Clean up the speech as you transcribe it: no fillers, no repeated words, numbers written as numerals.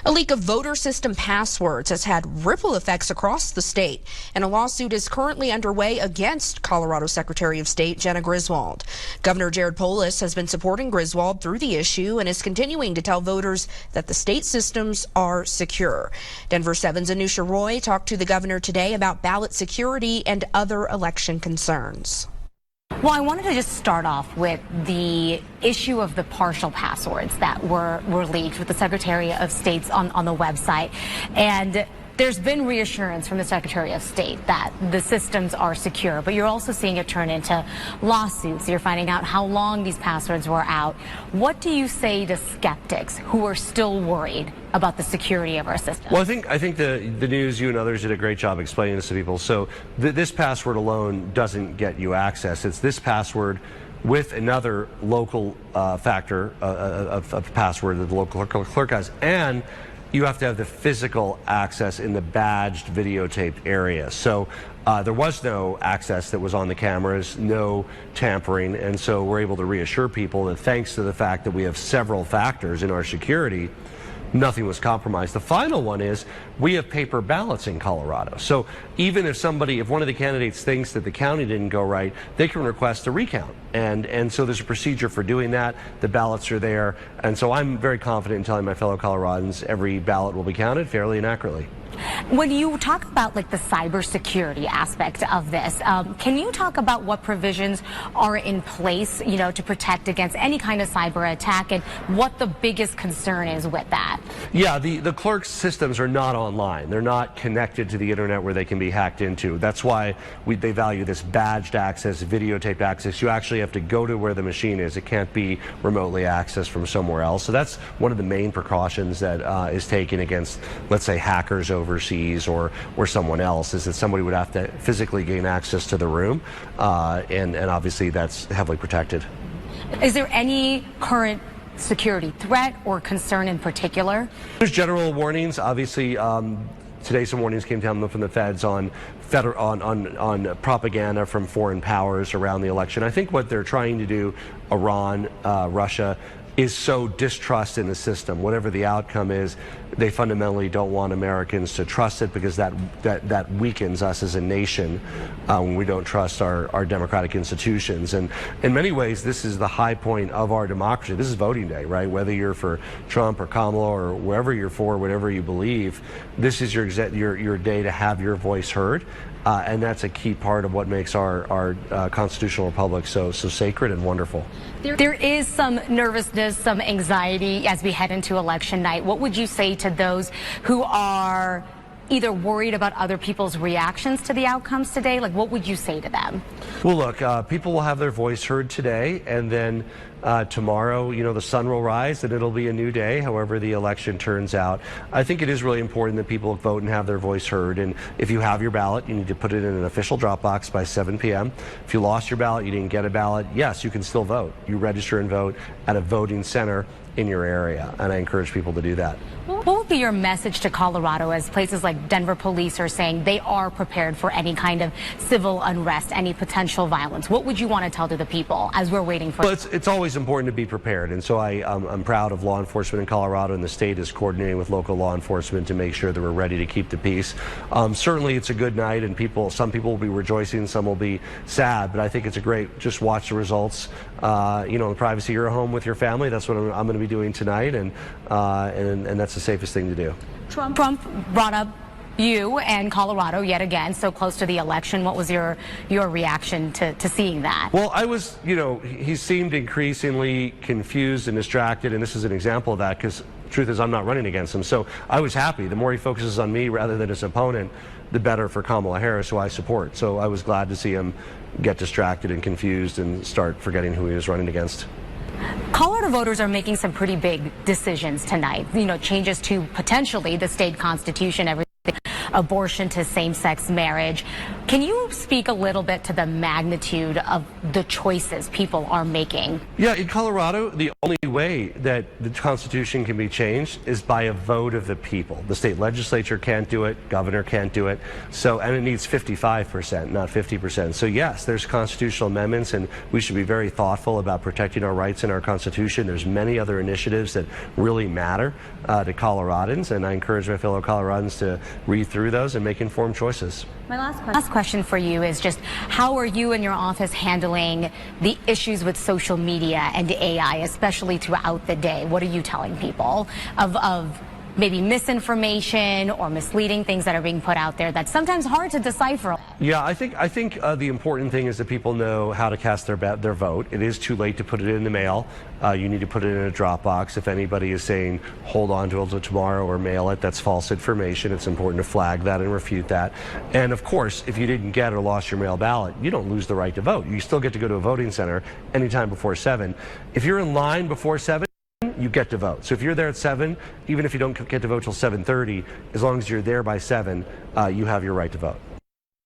A leak of voter system passwords has had ripple effects across the state, and a lawsuit is currently underway against Colorado Secretary of State Jena Griswold. Governor Jared Polis has been supporting Griswold through the issue and is continuing to tell voters that the state systems are secure. Denver7's Anusha Roy talked to the governor today about ballot security and other election concerns. Well, I wanted to just start off with the issue of the partial passwords that were leaked with the Secretary of State's on the website. And there's been reassurance from the Secretary of State that the systems are secure, but you're also seeing it turn into lawsuits. You're finding out how long these passwords were out. What do you say to skeptics who are still worried about the security of our system? Well, I think the news, you and others did a great job explaining this to people. So this password alone doesn't get you access. It's this password with another local factor of password that the local clerk has, and you have to have the physical access in the badged videotaped area. So there was no access that was on the cameras, no tampering, and so we're able to reassure people that thanks to the fact that we have several factors in our security, nothing was compromised. The final one is we have paper ballots in Colorado. So even if one of the candidates thinks that the county didn't go right, they can request a recount. And so there's a procedure for doing that. The ballots are there. And so I'm very confident in telling my fellow Coloradans every ballot will be counted fairly and accurately. When you talk about like the cybersecurity aspect of this, can you talk about what provisions are in place, to protect against any kind of cyber attack, and what the biggest concern is with that? Yeah, the clerk's systems are not online. They're not connected to the internet where they can be hacked into. That's why they value this badged access, videotaped access. You actually have to go to where the machine is. It can't be remotely accessed from somewhere else. So that's one of the main precautions that is taken against, let's say, hackers overseas or someone else, is that somebody would have to physically gain access to the room, and obviously that's heavily protected. Is there any current security threat or concern in particular? There's general warnings. Obviously, today some warnings came down from the feds on propaganda from foreign powers around the election. I think what they're trying to do, Iran, Russia, is sow distrust in the system. Whatever the outcome is, they fundamentally don't want Americans to trust it, because that weakens us as a nation when we don't trust our democratic institutions. And in many ways, this is the high point of our democracy. This is voting day, right? Whether you're for Trump or Kamala or wherever you're for, whatever you believe, this is your day to have your voice heard. And that's a key part of what makes our constitutional republic so sacred and wonderful. There is some nervousness, some anxiety as we head into election night. What would you say to those who are either worried about other people's reactions to the outcomes today? Like, what would you say to them? Well, look, people will have their voice heard today, and then tomorrow, the sun will rise and it'll be a new day, however the election turns out. I think it is really important that people vote and have their voice heard. And if you have your ballot, you need to put it in an official drop box by 7 p.m. If you lost your ballot, you didn't get a ballot, yes, you can still vote. You register and vote at a voting center in your area, and I encourage people to do that. What would be your message to Colorado, as places like Denver Police are saying they are prepared for any kind of civil unrest, any potential violence? What would you want to tell to the people as we're waiting for? Well, it's always important to be prepared, and so I'm proud of law enforcement in Colorado, and the state is coordinating with local law enforcement to make sure that we're ready to keep the peace. Certainly it's a good night, and some people will be rejoicing, some will be sad, but I think it's a great, just watch the results, in the privacy of your home with your family. That's what I'm going to be doing tonight, and that's the safest thing to do. Trump brought up you and Colorado yet again, so close to the election. What was your reaction to seeing that? Well, I was, he seemed increasingly confused and distracted, and this is an example of that, because the truth is I'm not running against him. So I was happy. The more he focuses on me rather than his opponent, the better for Kamala Harris, who I support. So I was glad to see him get distracted and confused and start forgetting who he was running against. Colorado voters are making some pretty big decisions tonight, changes to potentially the state constitution, everything. abortion to same-sex marriage. Can you speak a little bit to the magnitude of the choices people are making? Yeah, in Colorado, the only way that the Constitution can be changed is by a vote of the people. The state legislature can't do it, governor can't do it, and it needs 55%, not 50%. So yes, there's constitutional amendments, and we should be very thoughtful about protecting our rights in our Constitution. There's many other initiatives that really matter to Coloradans, and I encourage my fellow Coloradans to read through those and make informed choices. My last question for you is just how are you and your office handling the issues with social media and AI, especially throughout the day? What are you telling people of maybe misinformation or misleading things that are being put out there that's sometimes hard to decipher? Yeah, I think the important thing is that people know how to cast their vote. It is too late to put it in the mail. You need to put it in a drop box. If anybody is saying hold on to it till tomorrow or mail it, that's false information. It's important to flag that and refute that. And of course, if you didn't get or lost your mail ballot, you don't lose the right to vote. You still get to go to a voting center anytime before 7. If you're in line before 7, you get to vote. So if you're there at 7, even if you don't get to vote till 7:30, as long as you're there by 7, you have your right to vote.